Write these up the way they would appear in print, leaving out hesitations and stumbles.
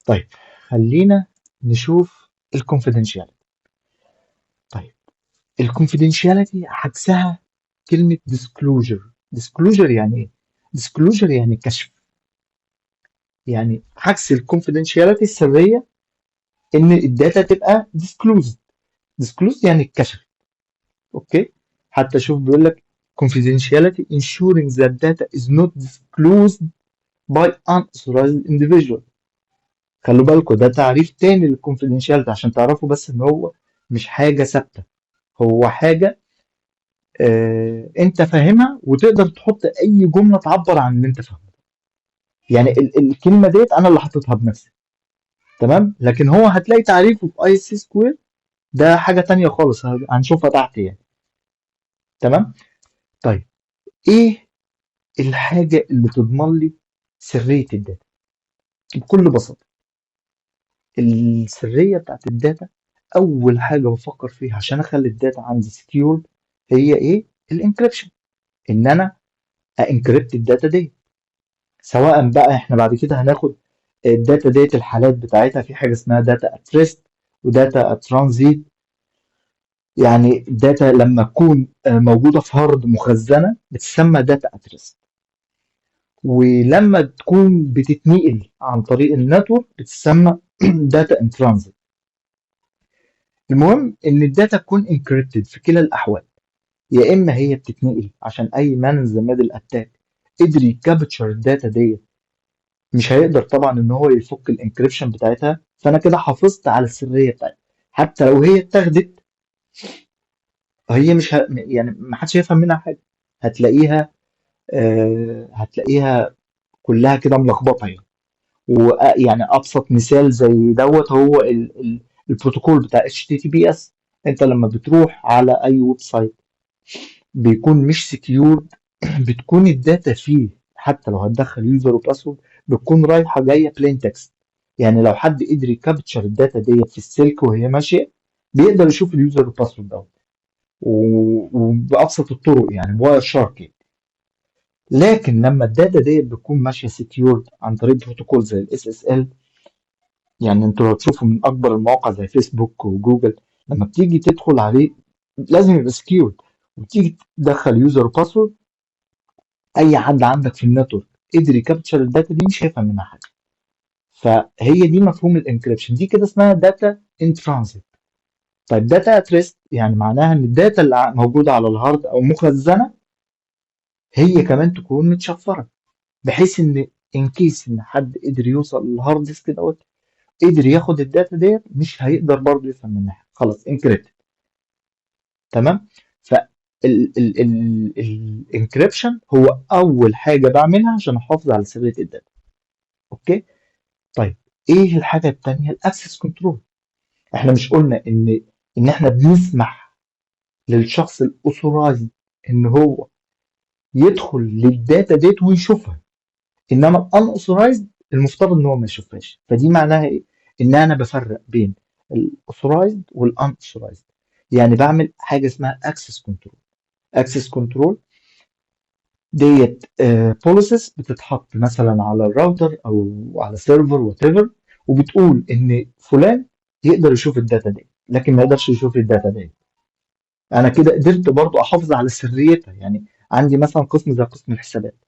طيب خلينا نشوف الكونفيدنشاليتي. طيب الكونفيدنشاليتي عكسها كلمة disclosure. disclosure يعني ايه؟ disclosure يعني كشف. يعني عكس الكونفيدنشاليتي السرية ان الداتا تبقى disclosed. disclosed يعني الكشف. اوكي. حتى شوف بيقول لك confidentiality ensuring that data is not disclosed by unauthorized individual. خلوا بالكم ده تعريف تاني للconfidentiality عشان تعرفوا بس ان هو مش حاجة ثابتة. هو حاجة انت فاهمها وتقدر تحط اي جملة تعبر عن اللي انت فاهمه. يعني الكلمة ديت انا اللي حطيتها بنفسي. تمام. لكن هو هتلاقي تعريفه في اي سي سكوير ده حاجة تانية خالص هنشوفها تحت يعني. تمام. طيب ايه الحاجة اللي تضمن لي سرية الداتا؟ بكل بساطة السرية بتاعت الداتا أول حاجة بفكر فيها عشان أخلي الداتا عندي سكيورد هي إيه؟ الانكريبشن. إن أنا أنكريبت الداتا دي. سواء بقى إحنا بعد كده هناخد الداتا ديت الحالات بتاعتها في حاجة اسمها داتا ات ريست وداتا ات ترانزيت. يعني الداتا لما تكون موجودة في هارد مخزنة بتسمى داتا ات ريست، ولما تكون بتتنقل عن طريق النتورك بتسمى داتا ان ترانزيت. المهم ان الداتا تكون انكريبتد في كلا الاحوال. يا اما هي بتتنقل عشان اي مان ذا ميدل اتاك قدر يكابتشر الداتا دي مش هيقدر طبعا ان هو يفك الانكريبشن بتاعتها، فانا كده حافظت على السريه بتاعتها. حتى لو هي اتاخدت هي مش يعني ما حدش هيفهم منها حاجه. هتلاقيها هتلاقيها كلها كده ملخبطه يعني. ويعني ابسط مثال زي دوت هو البروتوكول بتاع HTTPS. انت لما بتروح على اي ويب سايت بيكون مش سكيور بتكون الداتا فيه حتى لو هتدخل يوزر وباسورد بتكون رايحه جايه بلين تكست. يعني لو حد قدر يكابتشر الداتا ديت في السلك وهي ماشيه بيقدر يشوف اليوزر والباسورد دوت وبابسط الطرق يعني بواير شارك. لكن لما الداتا ديت بتكون ماشيه سكيورد عن طريق بروتوكول زي الاس اس ال، يعني انتوا لو تشوفوا من اكبر المواقع زي فيسبوك وجوجل لما بتيجي تدخل عليه لازم يبقى سكيورد، وتيجي تدخل يوزر وباسورد اي حد عندك في النتورك قدر يكابتشر الداتا دي مش هيفهم منها حاجه. فهي دي مفهوم الانكريبشن دي كده اسمها داتا ان ترانزيت. طيب داتا ات ريست يعني معناها ان الداتا اللي موجوده على الهارد او مخزنه هي كمان تكون متشفره، بحيث ان كيس ان حد قدر يوصل للهارد ديسك دوت قدر ياخد الداتا ديت مش هيقدر برضه يفهم منها حاجة. خلاص انكريبت. تمام. الانكريبشن هو اول حاجه بعملها عشان احافظ على سريه الداتا. اوكي. طيب ايه الحاجه التانيه؟ الاكسس كنترول. احنا مش قلنا ان احنا بنسمح للشخص الاوثورايزد ان هو يدخل للداتا ديت ويشوفها، انما الان اوثورايزد المفترض ان هو ما يشوفهاش. فدي معناها ايه؟ ان انا بفرق بين الاوثورايزد والان اوثورايزد. يعني بعمل حاجه اسمها اكسس كنترول. اكسس كنترول ديت بوليسز بتتحط مثلا على الراوتر او على سيرفر وات ايفر، وبتقول ان فلان يقدر يشوف الداتا دي لكن ما يقدرش يشوف الداتا دي. انا كده قدرت برضو احافظ على سريتها. يعني عندي مثلا قسم زي قسم الحسابات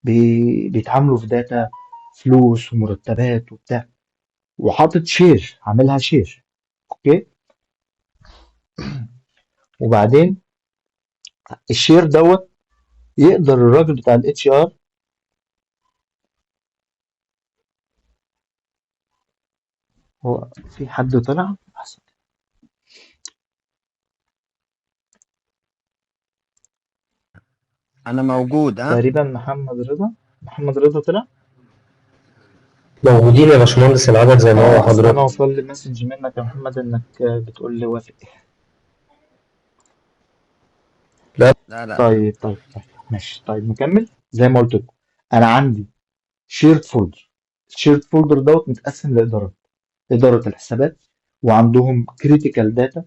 بيتعاملوا في داتا فلوس ومرتبات وبتاع، وحاطط شير عاملها شير. اوكي. وبعدين الشير دوت يقدر الراجل بتاع الاتش ار. هو في حد طلع انا موجود. ها، تقريبا محمد رضا. محمد رضا طلع. موجودين يا باشمهندس، العدد زي ما هو اصل انا حضرتك. وصل لي مسج منك يا محمد انك بتقول لي وافق. لا. لا لا. طيب ماشي. طيب نكمل زي ما قلت لكم. انا عندي شيرد فولدر. الشيرد فولدر دوت متقسم لادارات. اداره الحسابات وعندهم كريتيكال داتا،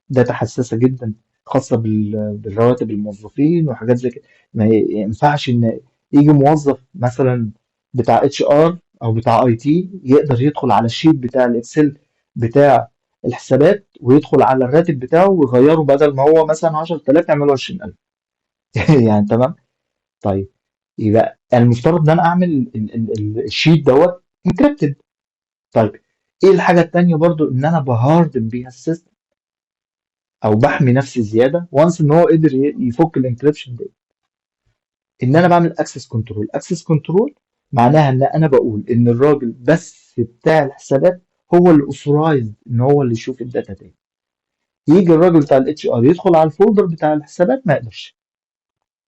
داتا حساسه جدا خاصه بالرواتب الموظفين وحاجات زي كده. ما ينفعش ان يجي موظف مثلا بتاع اتش ار او بتاع اي تي يقدر يدخل على الشيت بتاع الاكسل بتاع الحسابات ويدخل على الراتب بتاعه ويغيره، بدل ما هو مثلا 10,000 يعمله 20,000. يعني تمام. طيب يبقى المفترض ان انا اعمل الشيت دوت انكريبتد. طيب ايه الحاجه التانيه برضو؟ ان انا بهاردن بيها السيستم او بحمي نفسي زياده وانس ان هو قدر يفك الانكريبشن ده، ان انا بعمل اكسس كنترول. اكسس كنترول معناها ان انا بقول ان الراجل بس بتاع الحسابات هو اللي اوثرايزد ان هو اللي يشوف الداتا دي. يجي الراجل بتاع الاتش ار يدخل على الفولدر بتاع الحسابات ما يقدرش.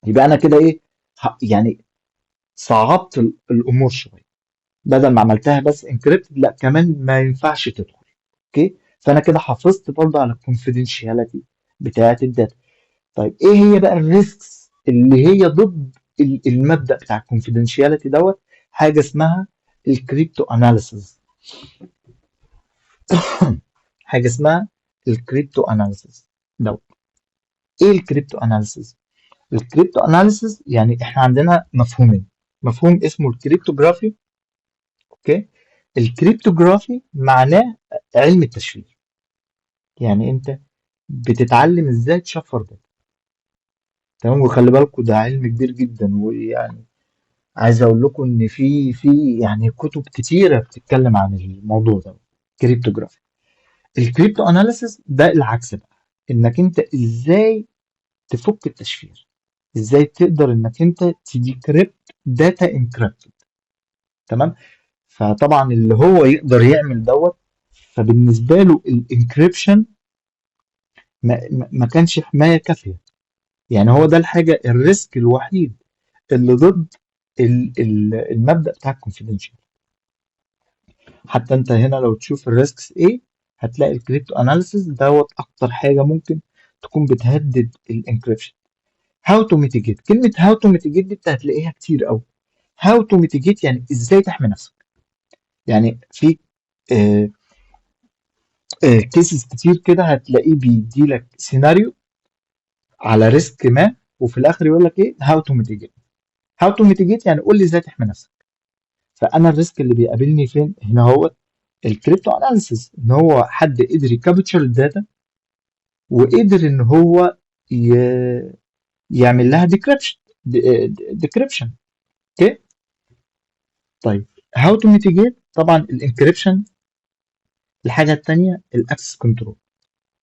يبقى انا كده ايه؟ يعني صعبت الامور شويه، بدل ما عملتها بس انكريبتد لا كمان ما ينفعش تدخل. اوكي، فانا كده حافظت برضه على الكونفيدنشياليتي بتاعه الداتا. طيب ايه هي بقى الريسكس اللي هي ضد المبدأ بتاع الكونفيدنشياليتي دوت؟ حاجه اسمها الكريبتو اناليسيز. حاجه اسمها الكريبتو اناليسيز دوت. ايه الكريبتو اناليسيز؟ الكريبتو اناليسيز يعني احنا عندنا مفهومين. مفهوم اسمه الكريبتوغرافي. اوكي، الكريبتوغرافي معناه علم التشفير. يعني انت بتتعلم ازاي تشفر ده. تمام، وخلي بالكم ده علم كبير جدا، ويعني عايز اقول لكم ان في يعني كتب كتيره بتتكلم عن الموضوع ده، كريبتوغرافي. الكريبتو اناليسيس ده العكس بقى، انك انت ازاي تفك التشفير، ازاي تقدر انك انت تديكريبت داتا انكريبتد. تمام، فطبعا اللي هو يقدر يعمل دوت، فبالنسبه له الانكريبشن ما كانش حمايه كافيه. يعني هو ده الحاجه الريسك الوحيد اللي ضد المبدأ بتاع الكونفيدنشال. حتى انت هنا لو تشوف الريسكس ايه، هتلاقي الكريبتو اناليسيس دوت اكتر حاجه ممكن تكون بتهدد الانكريبشن. هاو تو ميتيجيت، كلمه هاو تو ميتيجيت دي انت هتلاقيها كتير قوي. هاو تو ميتيجيت يعني ازاي تحمي نفسك. يعني في كيسز كتير كده هتلاقيه بيدي لك سيناريو على ريسك ما، وفي الاخر يقول لك ايه؟ هاو تو ميتيجيت. هاو تو ميتيجيت يعني قول لي ازاي تحمي نفسك. فانا الريسك اللي بيقابلني فين هنا؟ هو الكريبتو اناليسيس، ان هو حد قدر يكابتشر الداتا وقدر ان هو يعمل لها ديكريبشن. اوكي، طيب هاو تو ميتيجيت طبعا الانكريبشن. الحاجه الثانيه الاكسس كنترول.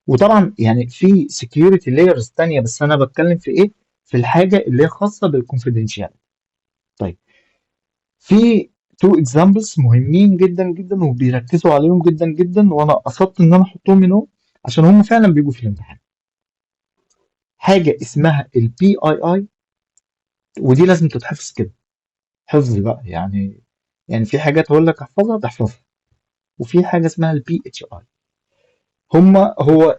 وطبعا يعني في سكيورتي لايرز ثانيه، بس انا بتكلم في ايه؟ في الحاجه اللي هي خاصه بالكونفيدنشال. طيب في تو اكزامبلز مهمين جدا جدا وبيركزوا عليهم جدا جدا، وانا قصدت ان انا احطهم هنا عشان هم فعلا بيجوا في الامتحان. حاجه اسمها البي اي اي، ودي لازم تتحفظ كده حفظ بقى. يعني في حاجات اقول لك احفظها تحفظها، وفي حاجه اسمها البي اتش اي. هو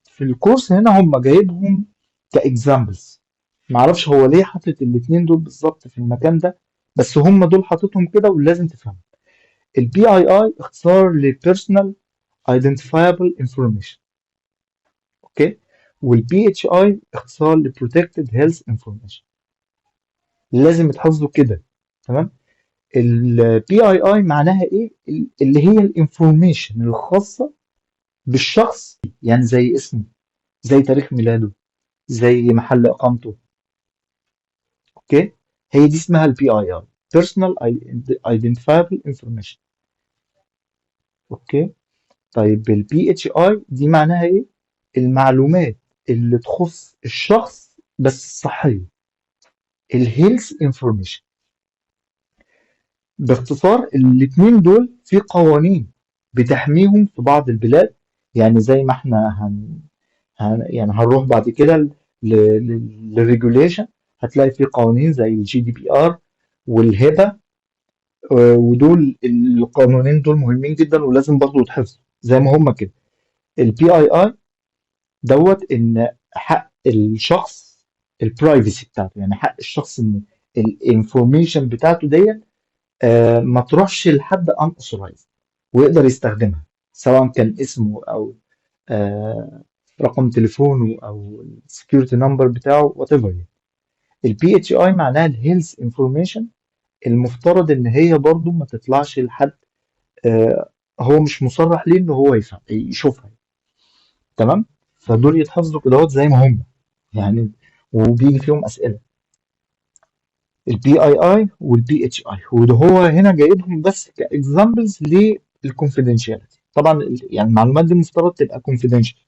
في الكورس هنا هم جايبهم كاكزامبلز. معرفش هو ليه حاطط الاثنين دول بالظبط في المكان ده، بس هم دول حاططهم كده ولازم تفهم. البي اي اي اختصار لبيرسونال ايدنتيفايبل انفورميشن. اوكي، والبي اتش اي اختصار لبروتكتد هيلث انفورميشن. لازم تحفظوا كده. تمام. البي اي اي معناها ايه؟ اللي هي الانفورميشن الخاصه بالشخص، يعني زي اسمه، زي تاريخ ميلاده، زي محل اقامته. اوكي، هي دي اسمها البي اي اي، بيرسونال ايدنتيفايبل انفورميشن. اوكي، طيب البي اتش اي دي معناها ايه؟ المعلومات اللي تخص الشخص بس الصحيه، الهيلث انفورميشن. باختصار الاتنين دول في قوانين بتحميهم في بعض البلاد. يعني زي ما احنا يعني هنروح بعد كده للريجوليشن، هتلاقي في قوانين زي الجي دي بي ار والهبه. ودول القانونين دول مهمين جدا ولازم برضه يتحفظوا زي ما هم كده. البي اي اي دوت ان حق الشخص، البرايفسي بتاعته، يعني حق الشخص ان الانفورميشن بتاعته ديت ما تروحش لحد ان اوثورايز ويقدر يستخدمها، سواء كان اسمه او آه رقم تليفونه او السكيورتي نمبر بتاعه وات ايفر. البي اتش اي معناها الهيلث انفورميشن المفترض ان هي برضو ما تطلعش لحد هو مش مصرح ليه ان هو يشوفها. تمام. فدول يتحفظوا كده زي ما هم يعني، وبيجي فيهم اسئله. البي اي اي والبي اتش اي، وده هو هنا جايبهم بس كاكزامبلز للكونفيدنشاليتي. طبعا يعني المعلومات دي المفترض تبقى كونفيدنشال.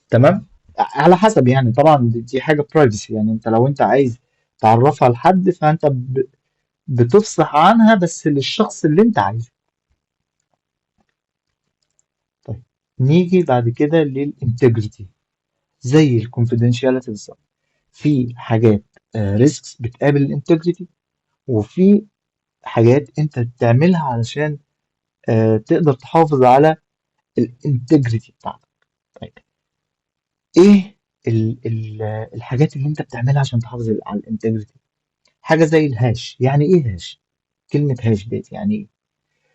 تمام. على حسب يعني، طبعا دي حاجه برايفسي يعني، انت لو انت عايز تعرفها لحد فانت بتفصح عنها بس للشخص اللي انت عايزه. طيب نيجي بعد كده للانتجريتي. زي الكونفيدنشاليتي بالظبط، في حاجات ريسكس بتقابل الانتجريتي، وفي حاجات انت بتعملها علشان تقدر تحافظ على الانتجريتي بتاعتك. طيب ايه ال الحاجات اللي انت بتعملها عشان تحافظ على الانتجريتي؟ حاجه زي الهاش. يعني ايه هاش؟ كلمه هاش ديت يعني ايه؟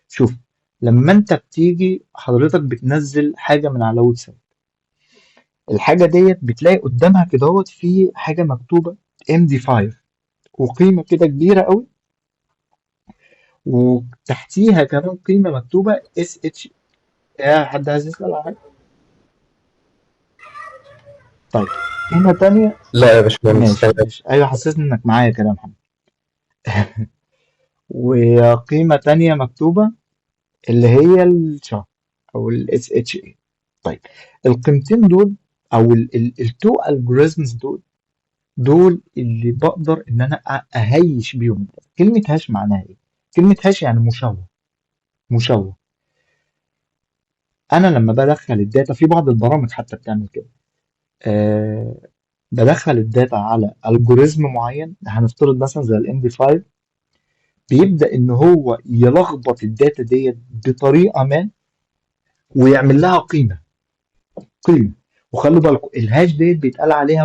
شوف، لما انت بتيجي حضرتك بتنزل حاجه من على ويب سايت، الحاجه ديت بتلاقي قدامها كده في حاجه مكتوبه MD5 وقيمه كده كبيره قوي، وتحتيها كمان قيمه مكتوبه SH. يا حد عايز يسأل على حاجه؟ طيب قيمه تانية. لا يا باشمهندس ماشي تمام. ماشي، ايوه حسيت انك معايا كده يا محمد. وقيمه تانية مكتوبه اللي هي الشهر او SHA. طيب القيمتين دول او التو الجوريزمز دول اللي بقدر ان انا اهيش بيهم. كلمه هاش معناها ايه؟ كلمه هاش يعني مشوه. مشوه. انا لما بدخل الداتا في بعض البرامج حتى بتعمل كده، أه بدخل الداتا على الجوريزم معين، هنفترض مثلا زي الام دي 5، بيبدا ان هو يلخبط الداتا ديت بطريقه ما ويعمل لها قيمه. وخلوا بالكم الهاش ديت بيتقال عليها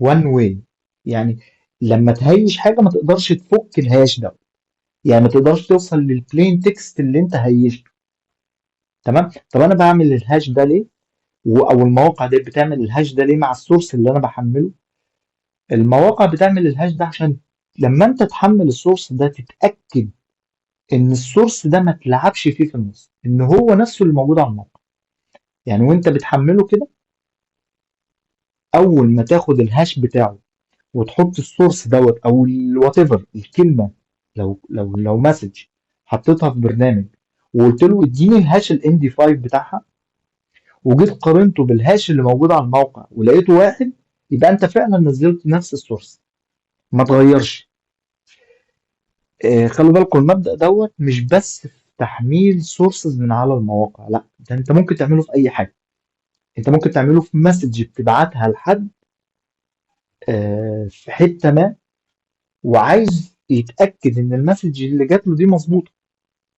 وان واي يعني، لما تهيش حاجه ما تقدرش تفك الهاش ده، يعني ما تقدرش توصل للبلين تكست اللي انت هيشته. تمام. طب انا بعمل الهاش ده ليه؟ او المواقع دي بتعمل الهاش ده ليه مع السورس اللي انا بحمله؟ المواقع بتعمل الهاش ده عشان لما انت تحمل السورس ده تتاكد ان السورس ده ما تلعبش فيه في النص، ان هو نفسه اللي موجود على الموقع. يعني وانت بتحمله كده، اول ما تاخد الهاش بتاعه وتحط السورس او الوات ايفر الكلمه، لو مسج حطيتها في برنامج وقلت له اديني الهاش الام دي 5 بتاعها، وجيت قارنته بالهاش اللي موجود على الموقع ولقيته واحد، يبقى انت فعلا نزلت نفس السورس، ما اتغيرش. خلوا بالكم المبدأ مش بس في تحميل سورسز من على المواقع، لا ده انت ممكن تعمله في اي حاجه. انت ممكن تعمله في مسج بتبعتها لحد في حته ما، وعايز يتاكد ان المسج اللي جات له دي مظبوطه،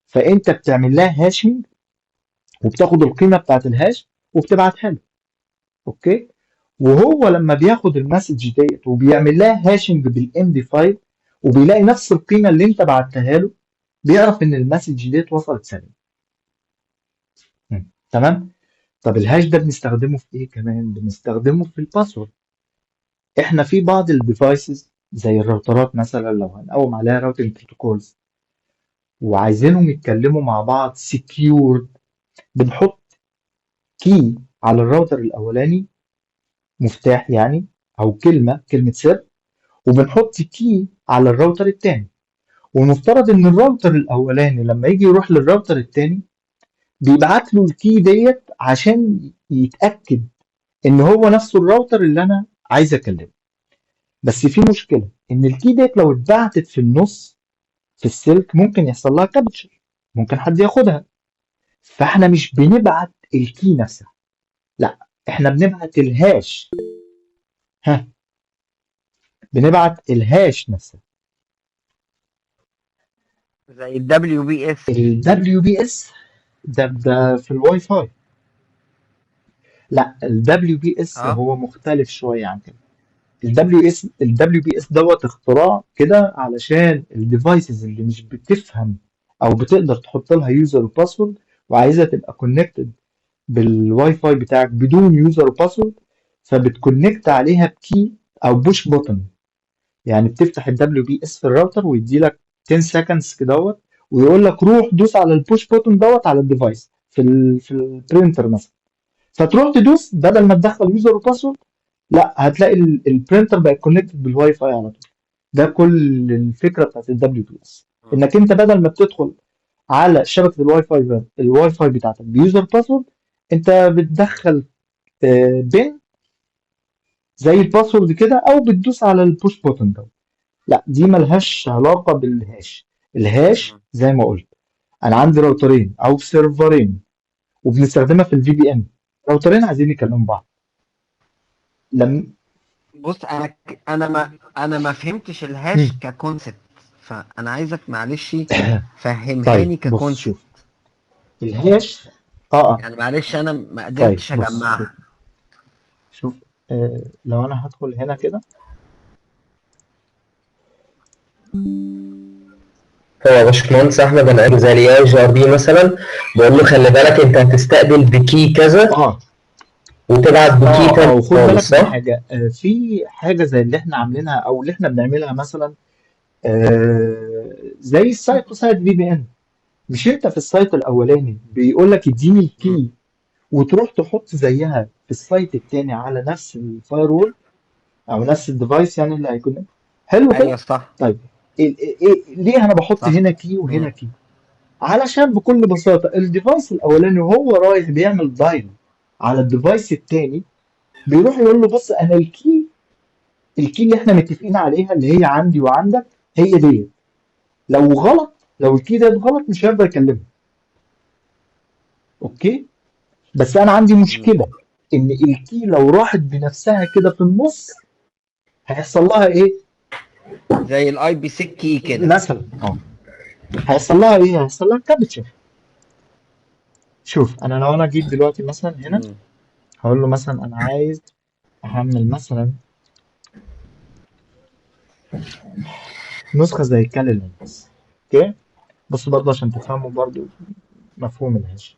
فانت بتعمل لها هاشنج وبتاخد القيمه بتاعت الهاش وبتبعتها له. اوكي. وهو لما بياخد المسج ديت وبيعمل لها هاشنج بالام دي 5 وبيلاقي نفس القيمه اللي انت بعتها له، بيعرف ان المسج ديت وصلت سليم. تمام. طب الهاش ده بنستخدمه في ايه كمان؟ بنستخدمه في الباسورد. احنا في بعض الديفايسز زي الراوترات مثلا، لو هنقوم عليها راوتنج بروتوكولز وعايزينهم يتكلموا مع بعض سكيور، بنحط كي على الراوتر الاولاني، مفتاح يعني او كلمه سر، وبنحط كي على الراوتر الثاني. والمفترض ان الراوتر الاولاني لما يجي يروح للراوتر الثاني بيبعت له الكي ديت عشان يتاكد ان هو نفسه الراوتر اللي انا عايز اكلمه. بس في مشكله ان الكي ديت لو اتبعتت في النص في السلك ممكن يحصل لها كابتشر، ممكن حد ياخدها. فاحنا مش بنبعت الكي نفسها، لا احنا بنبعت الهاش. ها، بنبعت الهاش نفسها. زي الدبليو بي اس. ال WBS ده في الواي فاي. لا ال WBS اه هو مختلف شويه عن كده. ال WBS اختراع كده علشان الديفايسز اللي مش بتفهم او بتقدر تحط لها يوزر وباسورد وعايزه تبقى كونكتد بالواي فاي بتاعك بدون يوزر وباسورد، فبتكونكت عليها بكي او بوش بوتن. يعني بتفتح الدبليو بي اس في الراوتر ويدي لك 10 سكندز كدهوت، ويقول لك روح دوس على البوش بوتون دوت على الديفايس في البرينتر مثلا، فتروح تدوس بدل ما تدخل يوزر وباسورد، لا هتلاقي البرينتر بقى كونكتد بالواي فاي على طول. ده كل الفكره بتاعت الدبليو بي اس، انك انت بدل ما بتدخل على شبكه الواي فاي بتاعتك بيوزر باسورد، انت بتدخل بين زي الباسورد كده، او بتدوس على البوش بوتون ده. لا دي ملهاش علاقه بالهاش. الهاش زي ما قلت، انا عندي راوترين او سيرفرين وبنستخدمها في الفي بي ان، راوترين عايزين يكلموا بعض. لما بص انا ما فهمتش الهاش ككونسبت، فانا عايزك معلش طيب فهمهاني بص ككونسبت. شوف الهاش. يعني معلش انا ما طيب قدرتش بص شوف اجمعها. شوف لو انا هدخل هنا كده. هو يا باشمهندس احمد انا قايل زي الاي جي ار بي مثلا، بقول له خلي بالك انت هتستقبل بكي كذا اه وتبعت بكي تاني وخد بالك خالص، من صح؟ حاجه، في حاجه زي اللي احنا عاملينها او اللي احنا بنعملها مثلا، زي السايت وسايت في بي ان. مش انت في السايت الاولاني بيقول لك اديني مم. الكي، وتروح تحط زيها في السايت التاني على نفس الفاير وول او نفس الديفايس يعني اللي هيكون حلو ايوه كده. صح. طيب ليه انا بحط صح. هنا كي وهنا مم. كي؟ علشان بكل بساطه الديفايس الاولاني وهو رايح بيعمل دايل على الديفايس التاني، بيروح يقول له بص انا الكي اللي احنا متفقين عليها اللي هي عندي وعندك هي دي. لو غلط، لو الكي ده غلط مش هيقدر يكلمه. اوكي، بس انا عندي مم. مشكله ان الكي لو راحت بنفسها كده في النص هيحصل لها ايه؟ زي الاي بي سكي كده. مثلا هيحصل لها ايه؟ هيحصل لها كابتشر. شوف انا لو انا جيت دلوقتي مثلا هنا مم. هقول له مثلا انا عايز احمل مثلا نسخه زي كالي لينكس. اوكي، بص برضه عشان تفهموا برضه مفهوم الهاش.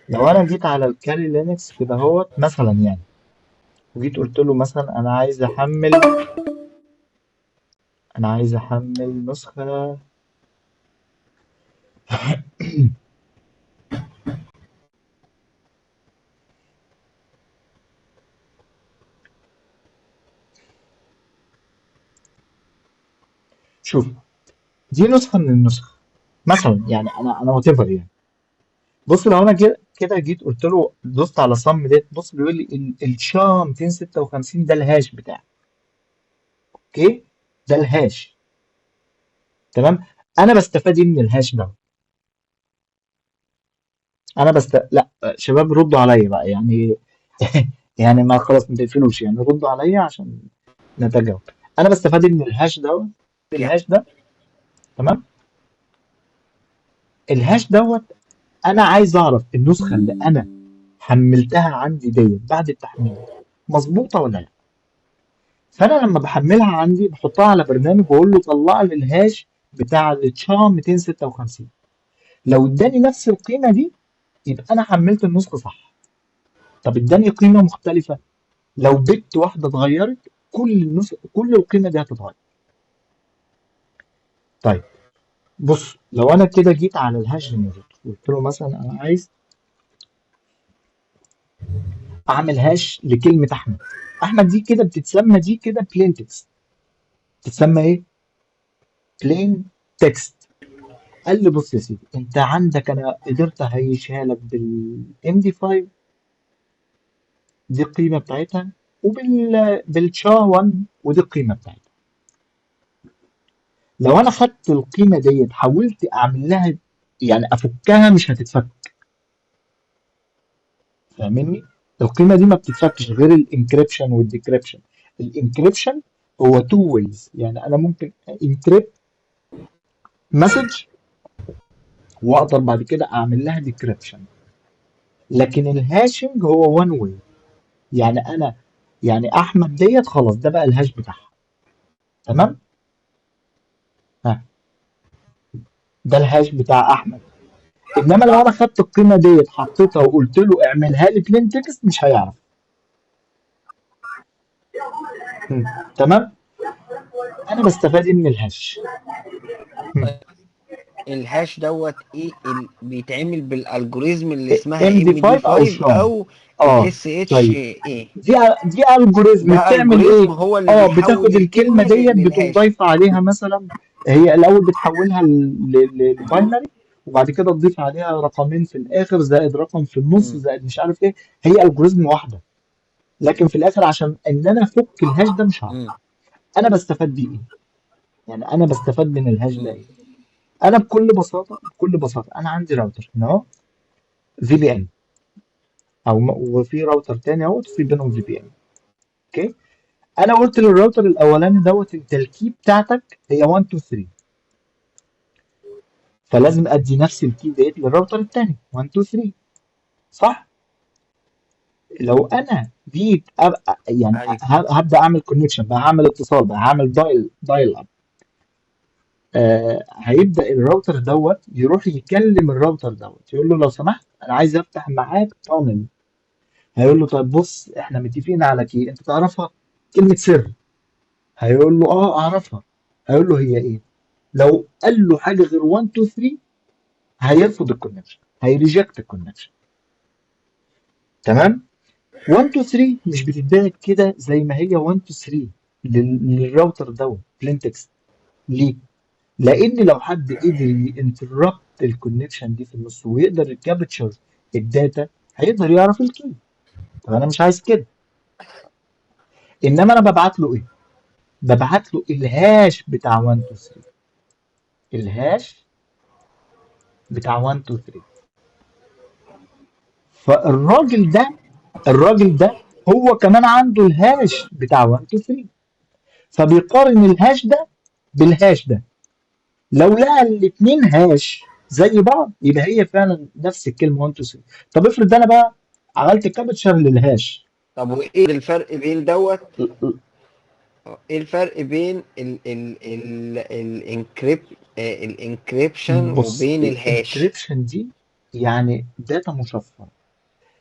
لو انا جيت على الكالي لينكس كده هوت مثلا يعني، وجيت قلت له مثلا انا عايز احمل نسخه. شوف دي نسخه من النسخ مثلا يعني، انا وات ايفر يعني. بص لو انا كده جيت قلت له دوست على صم ديت، بص بيقول لي الشا 256 ده الهاش بتاعي. اوكي، ده الهاش. تمام، انا بستفاد ايه من الهاش ده؟ لا شباب ردوا عليا بقى يعني. يعني ما خلاص ما تقفلوش يعني، ردوا عليا عشان نتجاوب. انا بستفاد إيه من الهاش ده؟ الهاش ده تمام، الهاش دوت انا عايز اعرف النسخه اللي انا حملتها عندي ديت بعد التحميل مظبوطه ولا لا. فانا لما بحملها عندي بحطها على برنامج واقول له طلع لي الهاش بتاع التشام 256. لو اداني نفس القيمه دي يبقى انا حملت النسخه صح. طب اداني قيمه مختلفه، لو بت واحده اتغيرت كل القيمه دي هتتغير. طيب بص لو انا كده جيت على الهاش جنريتور قلت له مثلا انا عايز اعمل هاش لكلمه احمد. احمد دي كده بتتسمى دي كده بلين تكست. تتسمى ايه؟ بلين تكست. قال لي بص يا سيدي انت عندك انا قدرت اهيشها لك بالام دي 5، دي القيمه بتاعتها، بالشا 1 ودي القيمه بتاعتها. لو انا خدت القيمه ديت حاولت اعمل لها يعني افكها مش هتتفك. فاهمني؟ القيمه دي ما بتتفكش غير الانكريبشن والديكريبشن. الانكريبشن هو تو ويز، يعني انا ممكن انكريبت مسج واقدر بعد كده اعمل لها ديكريبشن. لكن الهاشنج هو وان واي، يعني انا يعني احمد ديت خلاص ده بقى الهاش بتاعها. تمام، ها ده الهاش بتاع احمد. انما لو انا خدت القيمه ديت حطيتها وقلت له اعملها لي بلين تكست مش هيعرف. تمام. انا بستفاد إيه من الهاش؟ الهاش دوت ايه بيتعمل بالالجوريزم اللي اسمها ام ام دي دي 5 او 5 شام. او اه الاس اتش طيب، ايه. دي الجوريزم ده بتعمل الجوريزم ايه؟ هو اللي اه بيحول بتاخد الكلمه الكلمه ديت بتقوم للهاش. ضايفه عليها مثلا. هي الاول بتحولها لباينري، وبعد كده تضيف عليها رقمين في الاخر زائد رقم في النص مم. زائد مش عارف ايه. هي الجوريزم واحده، لكن في الاخر عشان ان انا افك الهاش ده مش هعرف. مم. انا بستفاد بيه ايه؟ يعني انا بستفاد من الهاش ده مم. ايه؟ انا بكل بساطه انا عندي راوتر هنا اهو، في بي ان، وفي راوتر تاني اهو في بينهم في بي ان. اوكي، انا قلت للراوتر الاولاني دوت انت الكي بتاعتك هي 1 2 3، فلازم ادي نفس الكي ديت للراوتر التاني 1 2 3، صح؟ لو انا جيت ابقى يعني ايوه. هبدا اعمل كونكشن بقى، هعمل اتصال بقى، هعمل دايل اب. هيبدا الراوتر دوت يروح يكلم الراوتر دوت يقول له لو سمحت انا عايز افتح معاك تانل. هيقول له طيب بص احنا متفقين على كي انت تعرفها، كلمه سر. هيقول له اه اعرفها. هيقول له هي ايه؟ لو قال له حاجه غير 1 2 3 هيرفض الكونكشن، هيريجكت الكونكشن. تمام. 1 2 3 مش بتتبعت كده زي ما هي 1 2 3 للراوتر دوت بلين تكست. ليه؟ لان لو حد قدر ينتربت الكونكشن دي في النص ويقدر يكابتشر الداتا هيقدر يعرف الكي. طب انا مش عايز كده، انما انا ببعت له ايه؟ ببعت له الهاش بتاع 1 2 3، الهاش بتاع 1 2 3. فالراجل ده هو كمان عنده الهاش بتاع 1 2 3، فبيقارن الهاش ده بالهاش ده. لو لقى الاثنين هاش زي بعض يبقى هي فعلا نفس الكلمه 1 2 3. طب افرض انا بقى عملت كابتشر للهاش. طب وايه الفرق بين دوت؟ ايه الفرق بين الانكريبشن بص وبين الهاش؟ الانكريبشن دي يعني داتا مشفره،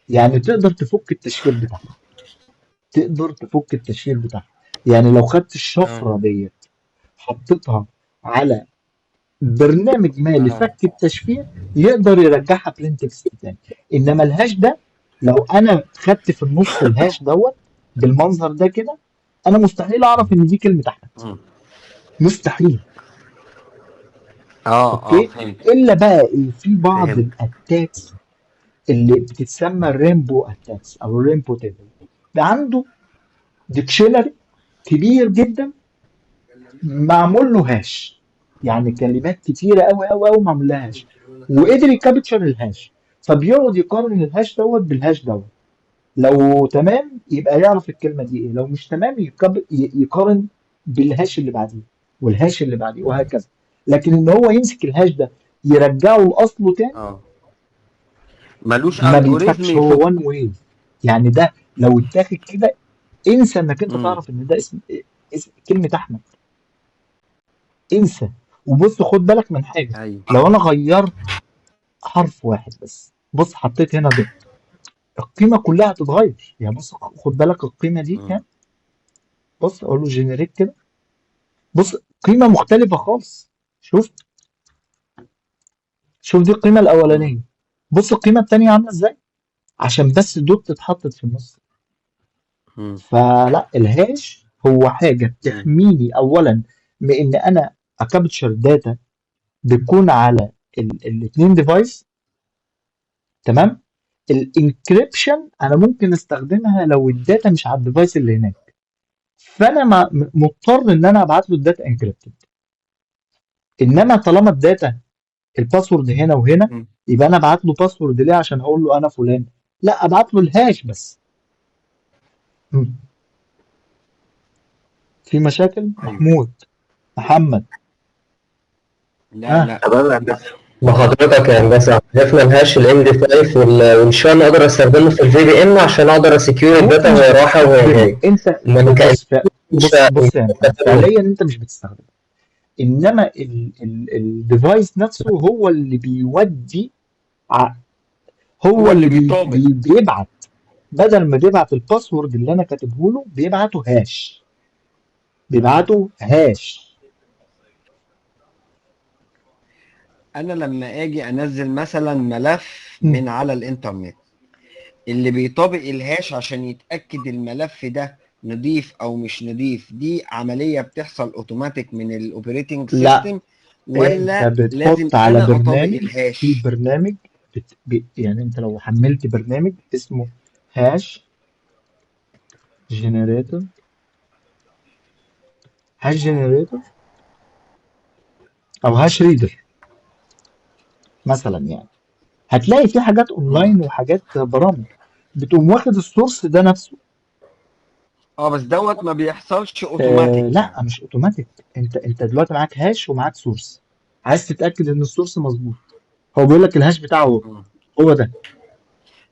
يعني تقدر تفك التشفير بتاعها، يعني لو خدت اه. الشفره ديت حطيتها على برنامج ما اه. لفك التشفير يقدر يرجعها بلين تكست تاني. انما الهاش ده لو انا خدت في النص الهاش دوت بالمنظر ده كده انا مستحيل اعرف ان دي كلمه احمد، مم. مستحيل. اه اوكي، فهمت. الا بقى ايه في بعض فهمت. الاتاكس اللي بتتسمى ريمبو اتاكس او ريمبو تيبل، ده عنده ديكشنري كبير جدا معمول له هاش، يعني كلمات كتيره قوي قوي قوي معمول لها هاش، وقدر يكابتشر الهاش. فبيقعد يقارن الهاش دوت بالهاش دوت، لو تمام يبقى يعرف الكلمه دي ايه، لو مش تمام يقارن بالهاش اللي بعديه والهاش اللي بعديه وهكذا. لكن ان هو يمسك الهاش ده يرجعه لاصله تاني اه ملوش ما الجوريزم بيتفكش، هو وان يفكه. واي. يعني ده لو اتاخد كده انسى انك انت امم. تعرف ان ده اسم كلمه احمد، انسى. وبص خد بالك من حاجه، ايوه. لو انا غيرت حرف واحد بس، بص حطيت هنا دوت، القيمه كلها هتتغير. يعني بص خد بالك القيمه دي مم. كام. بص اقول له جنريت كده، بص قيمه مختلفه خالص. شوف، شوف دي القيمه مم. الاولانيه، بص القيمه الثانيه عامله ازاي عشان بس دوت اتحطت في النص. مم. فلا الهاش هو حاجه مم. بتحميني اولا من ان انا اكابتشر داتا بتكون على الاثنين ديفايس. تمام. الانكريبشن انا ممكن استخدمها لو الداتا مش على الديفايس اللي هناك، فانا مضطر ان انا ابعت له الداتا انكريبتد. انما طالما الداتا الباسورد هنا وهنا مم. يبقى انا ابعت له باسورد ليه عشان اقول له انا فلان؟ لا، ابعت له الهاش بس. مم. في مشاكل ايوه. محمود؟ محمد؟ لا ها؟ لا تمام يا هندسه. بحضرتك يا هندسة عرفنا الهاش الام دي 5 والشان اقدر استخدمه في الفي بي ان عشان اقدر اسكيور الداتا ممكن وهي مش رايحة وهي بتستخدمه جاية. انت. انما كان بص بص يا محمد فعليا انت مش بتستخدمه، انما الديفايس نفسه هو اللي بيودي ع- هو هو اللي اللي بيطابق. بيبعت. بدل ما بيبعت الباسورد اللي انا كاتبه له بيبعته هاش. بيبعتوا هاش. انا لما اجي انزل مثلا ملف مم. من على الانترنت، اللي بيطابق الهاش عشان يتأكد الملف ده نضيف او مش نضيف، دي عملية بتحصل اوتوماتيك من الاوبريتنج لا، سيستم، انت ولا لازم بتحط على انا اطابق برنامج، في الهاش؟ برنامج يعني انت لو حملت برنامج اسمه هاش جنريتور، هاش جنريتور او هاش ريدر مثلا، يعني هتلاقي في حاجات مم. اونلاين وحاجات برامج بتقوم واخد السورس ده نفسه. اه بس دوت ما بيحصلش اوتوماتيك لا يعني. مش اوتوماتيك، انت دلوقتي معاك هاش ومعاك سورس، عايز تتاكد ان السورس مظبوط، هو بيقول لك الهاش بتاعه هو مم. هو ده.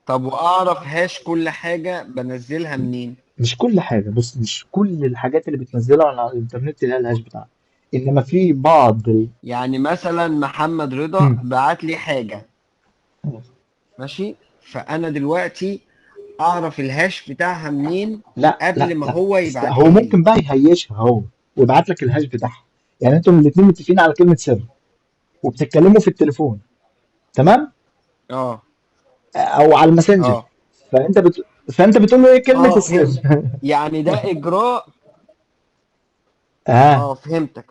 طب واعرف هاش كل حاجة بنزلها منين؟ مش كل حاجه، بص، مش كل الحاجات اللي بتنزلها على الانترنت لها الهاش بتاعها، انما في بعض يعني مثلا محمد رضا مم. بعت لي حاجة، ماشي، فانا دلوقتي اعرف الهاش بتاعها منين لا لا قبل ما لا، هو هو يبعتها لي؟ ممكن بقى يهيشها هو ويبعت لك الهاش بتاعها، يعني انتوا الاثنين متفقين على كلمه سر وبتتكلموا في التليفون، تمام، اه او على الماسنجر، اه فانت فانت بتقول له ايه كلمه اه السر. فهمت. يعني ده اجراء. اه، اه فهمت.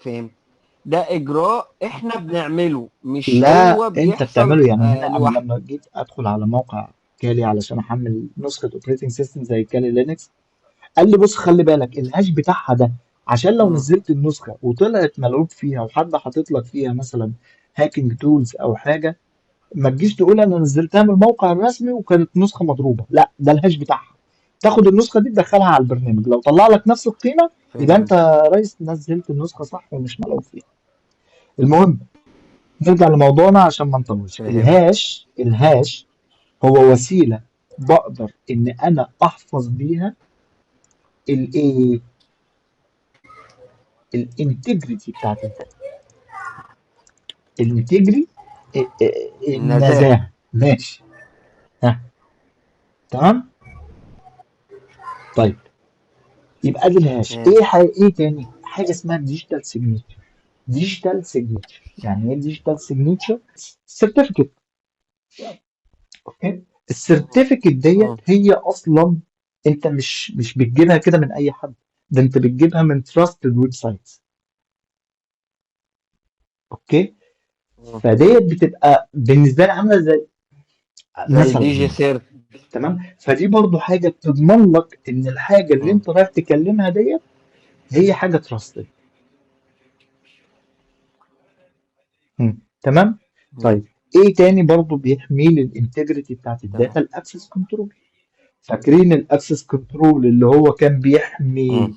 ده اجراء احنا بنعمله، مش لا هو انت بيحصل بتعمله، يعني هنا انا لوحده. لما جيت ادخل على موقع كالي علشان احمل نسخه اوبريتنج سيستم زي كالي لينكس، قال لي بص خلي بالك الهاش بتاعها ده، عشان لو مم. نزلت النسخه وطلعت ملعوب فيها وحد حاطط لك فيها مثلا هاكينج تولز او حاجه، ما تجيش تقول انا نزلتها من الموقع الرسمي وكانت نسخه مضروبه، لا ده الهاش بتاعها، تاخد النسخه دي تدخلها على البرنامج، لو طلع لك نفس القيمه يبقى انت فهمت يا ريس نزلت النسخه صح ومش ملعوب فيها. المهم نرجع لموضوعنا عشان ما نطولش. فهمت. الهاش هو وسيله بقدر ان انا احفظ بيها الايه، الانتجريتي بتاعت الداتا، الانتجري، النزاهة. النزاهه، ماشي، ها، تمام. طيب يبقى دي الهاش، فهمت. ايه تاني حاجه اسمها ديجيتال سيجنتشر. ديجيتال سيجنتشر يعني ايه ديجيتال سيجنتشر؟ سيرتيفيكت، اوكي، السيرتيفيكت ديت مم. هي اصلا انت مش بتجيبها كده من اي حد، ده انت بتجيبها من تراستد ويب سايتس، اوكي، مم. فديت بتبقى بالنسبه لي عامله زي زي مثلا دي جي يعني، سيرت. تمام، فدي برضو حاجه بتضمن لك ان الحاجه اللي مم. انت رايح تكلمها ديت هي حاجه تراستد. تمام. مم. طيب ايه تاني برضو بيحمي لي الانتجريتي بتاعت الداتا؟ تمام. الاكسس كنترول. فاكرين الاكسس كنترول اللي هو كان مم. بيحمي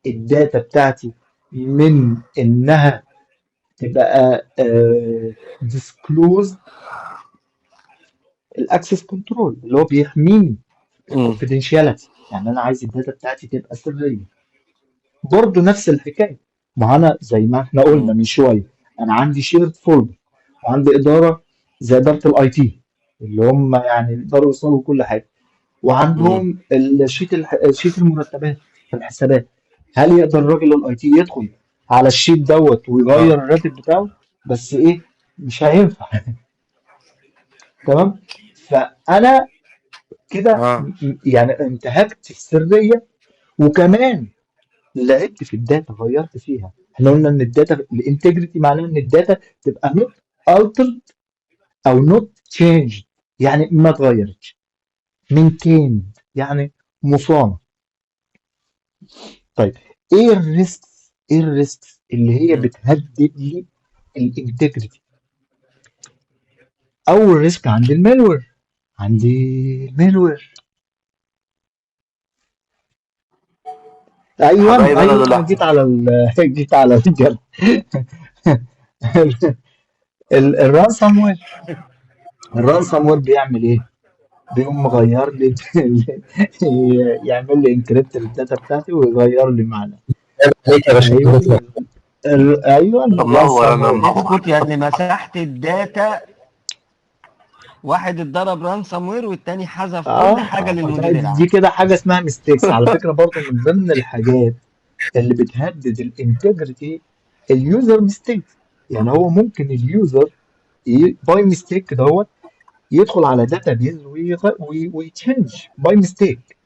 الداتا بتاعتي من انها تبقى ديسكلوز؟ الاكسس كنترول اللي هو بيحميني مم. الكونفيدنشاليتي، يعني انا عايز الداتا بتاعتي تبقى سريه، برضه نفس الحكايه، ما انا زي ما احنا قلنا مم. من شويه، انا عندي شيرد فولدر وعندي اداره زي اداره الاي تي اللي هم يعني يقدروا يوصلوا كل حاجه، مم. وعندهم شيت المرتبات في الحسابات، هل يقدر الراجل الاي تي يدخل على الشيت دوت ويغير اه الراتب بتاعه؟ بس ايه، مش هينفع. تمام، فانا كده اه يعني انتهكت السريه، وكمان لعبت في الداتا غيرت فيها. احنا قلنا ان الداتا الانتجريتي معناه ان الداتا تبقى not altered او not changed، يعني ما اتغيرتش، maintained يعني مصانه. طيب ايه الريسكس اللي هي مم. بتهدد لي الانتجريتي؟ اول ريسك عندي المالوير، عندي المالوير، ايوه حبايبي انا ايوه دول جيت احسن. على جيت على الجرح. الرانسام وير، الرانسام وير بيعمل ايه؟ بيقوم مغير لي يعمل لي انكريبت للداتا بتاعتي ويغير لي معنى. عليك يا ايوه باشمهندس. ايوه الله هو الرانسام انا وير. اسكت يا اللي مسحت الداتا. واحد اتضرب رانسام وير والتاني حذف كل حاجه اه، للمدير دي العام. كده حاجه اسمها ميستيكس على فكره، برضو من ضمن الحاجات اللي بتهدد الانتجريتي اليوزر ميستيك. يعني هو ممكن اليوزر باي ميستيك دوت يدخل على داتابيز ويتشنج باي ميستيك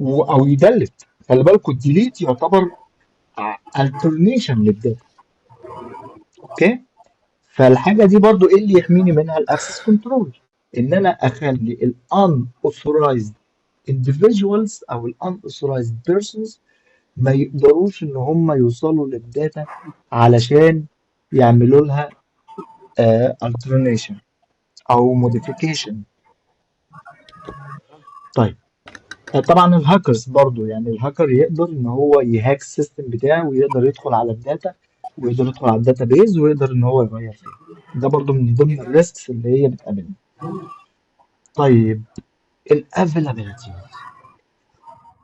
او يدلت. خلي بالكوا الديليت يعتبر alternation للداتا. اوكي، فالحاجه دي برضو ايه اللي يحميني منها؟ الاكسس كنترول، ان انا اخلي ال unauthorized individuals او ال unauthorized persons ما يقدروش ان هم يوصلوا للداتا علشان يعملوا لها alternation او modification. طيب طبعا الهاكرز برضو، يعني الهاكر يقدر ان هو يهاك السيستم بتاعه ويقدر يدخل على الداتا ويقدر يدخل على الداتا بيز ويقدر ان هو يغير فيها. ده برضو من ضمن الريسكس اللي هي بتقابلنا. طيب الافيلابيلتي،